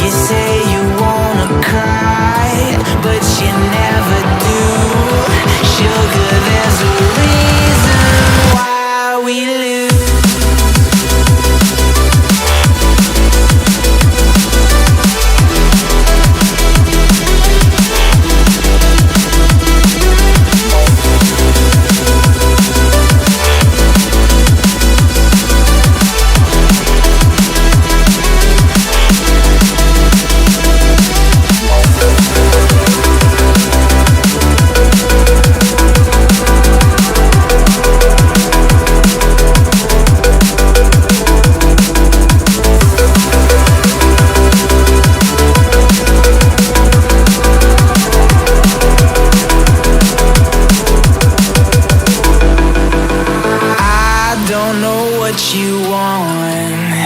You say you wanna cry, but you never do. Sugar, there's a reason why we lose. Don't know what you want.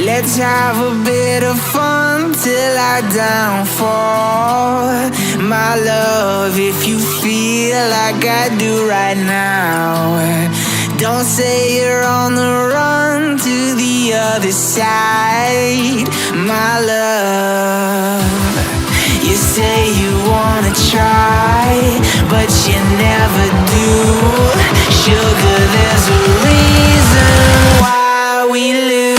Let's have a bit of fun till I downfall. My love, if you feel like I do right now, don't say you're on the run to the other side. My love, you say you wanna try, but you never do. Sugar, there's a reason why we lose.